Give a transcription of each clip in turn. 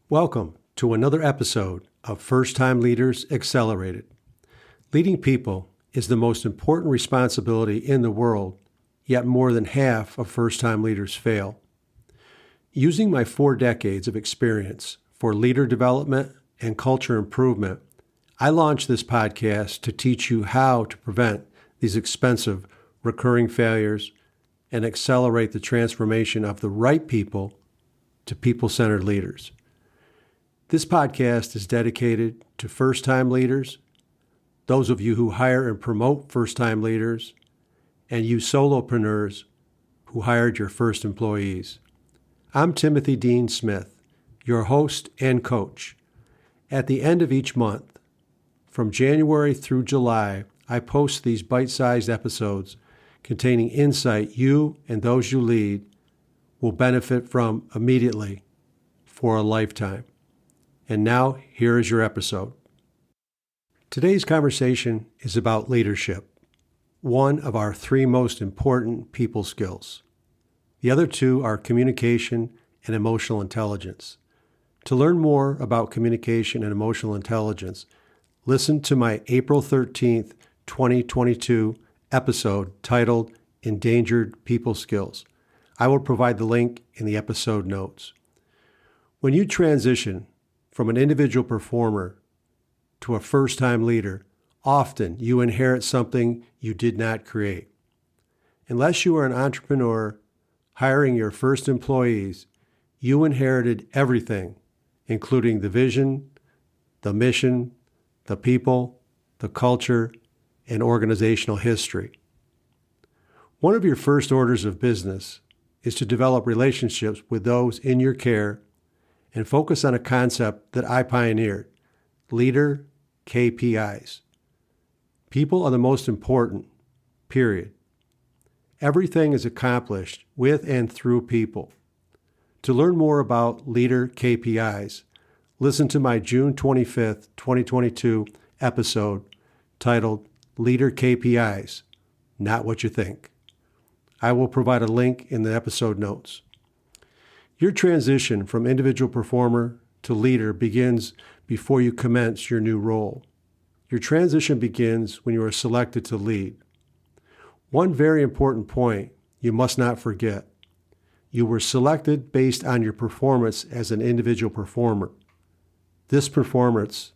Welcome to another episode of First Time Leaders Accelerated. Leading people is the most important responsibility in the world, yet more than half of first-time leaders fail. Using my 4 decades of experience for leader development and culture improvement, I launched this podcast to teach you how to prevent these expensive recurring failures and accelerate the transformation of the right people to people-centered leaders. This podcast is dedicated to first-time leaders, those of you who hire and promote first-time leaders, and you solopreneurs who hired your first employees. I'm Timothy Dean Smith, your host and coach. At the end of each month, from January through July, I post these bite-sized episodes containing insight you and those you lead will benefit from immediately for a lifetime. And now, here is your episode. Today's conversation is about leadership, one of our 3 most important people skills. The other 2 are communication and emotional intelligence. To learn more about communication and emotional intelligence, listen to my April 13th, 2022 episode titled Endangered People Skills. I will provide the link in the episode notes. When you transition from an individual performer to a first-time leader, often you inherit something you did not create. Unless you are an entrepreneur hiring your first employees, you inherited everything, including the vision, the mission, the people, the culture, and organizational history. One of your first orders of business is to develop relationships with those in your care and focus on a concept that I pioneered, leader KPIs. People are the most important, period. Everything is accomplished with and through people. To learn more about leader KPIs, listen to my June 25th, 2022 episode titled Leader KPIs, Not What You Think. I will provide a link in the episode notes. Your transition from individual performer to leader begins before you commence your new role. Your transition begins when you are selected to lead. One very important point you must not forget. You were selected based on your performance as an individual performer. This performance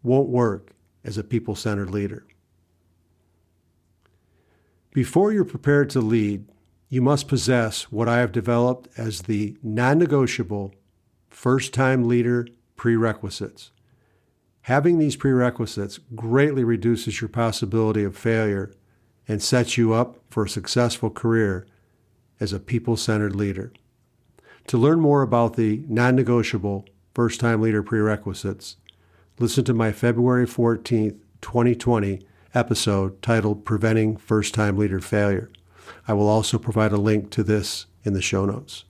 won't work as a people-centered leader. Before you're prepared to lead, you must possess what I have developed as the non-negotiable first-time leader prerequisites. Having these prerequisites greatly reduces your possibility of failure and sets you up for a successful career as a people-centered leader. To learn more about the non-negotiable first-time leader prerequisites, listen to my February 14th, 2020 episode titled Preventing First-Time Leader Failure. I will also provide a link to this in the show notes.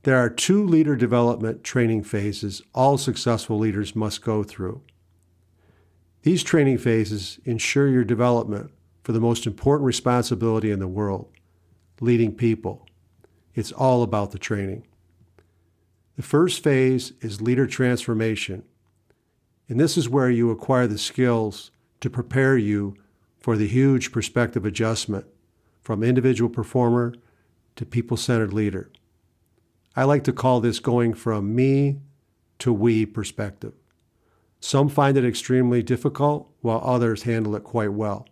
There are 2 leader development training phases all successful leaders must go through. These training phases ensure your development for the most important responsibility in the world, leading people. It's all about the training. The first phase is leader transformation, and this is where you acquire the skills to prepare you for the huge perspective adjustment from individual performer to people-centered leader. I like to call this going from me to we perspective. Some find it extremely difficult, while others handle it quite well.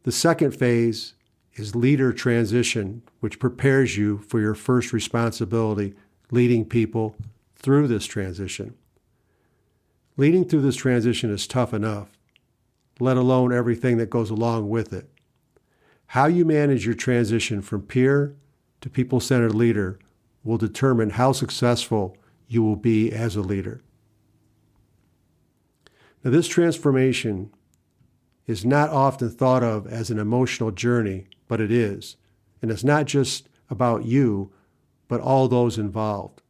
The second phase is leader transition, which prepares you for your first responsibility, leading people through this transition. Leading through this transition is tough enough, let alone everything that goes along with it. How you manage your transition from peer to people-centered leader will determine how successful you will be as a leader. Now, this transformation is not often thought of as an emotional journey, but it is. And it's not just about you, but all those involved.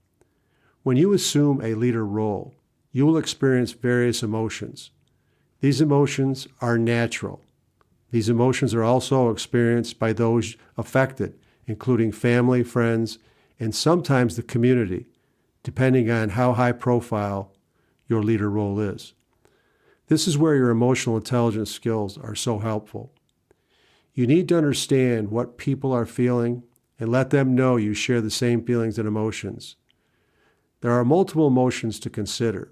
When you assume a leader role, you will experience various emotions. These emotions are natural. These emotions are also experienced by those affected, including family, friends, and sometimes the community, depending on how high profile your leader role is. This is where your emotional intelligence skills are so helpful. You need to understand what people are feeling and let them know you share the same feelings and emotions. There are multiple emotions to consider.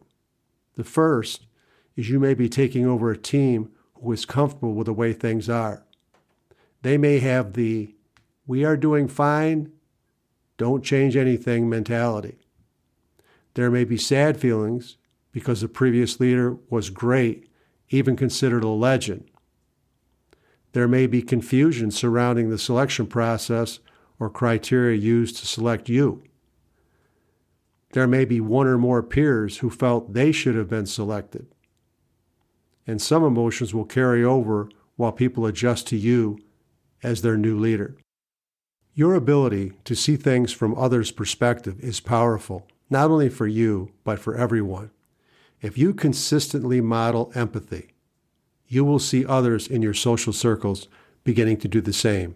The first is you may be taking over a team who is comfortable with the way things are. They may have the "we are doing fine, don't change anything" mentality. There may be sad feelings because the previous leader was great, even considered a legend. There may be confusion surrounding the selection process or criteria used to select you. There may be one or more peers who felt they should have been selected. And some emotions will carry over while people adjust to you as their new leader. Your ability to see things from others' perspective is powerful, not only for you, but for everyone. If you consistently model empathy, you will see others in your social circles beginning to do the same.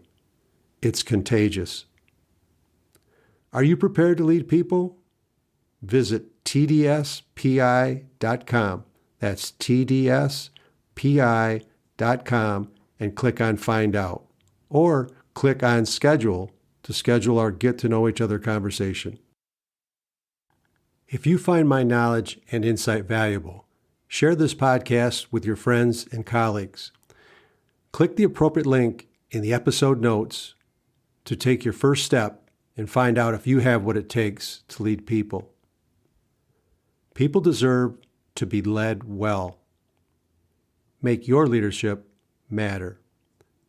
It's contagious. Are you prepared to lead people? Visit tdspi.com. That's tdspi.com and click on Find Out. Or click on Schedule to schedule our Get to Know Each Other conversation. If you find my knowledge and insight valuable, share this podcast with your friends and colleagues. Click the appropriate link in the episode notes to take your first step and find out if you have what it takes to lead people. People deserve to be led well. Make your leadership matter.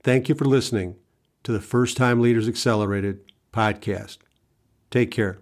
Thank you for listening to the First Time Leaders Accelerated podcast. Take care.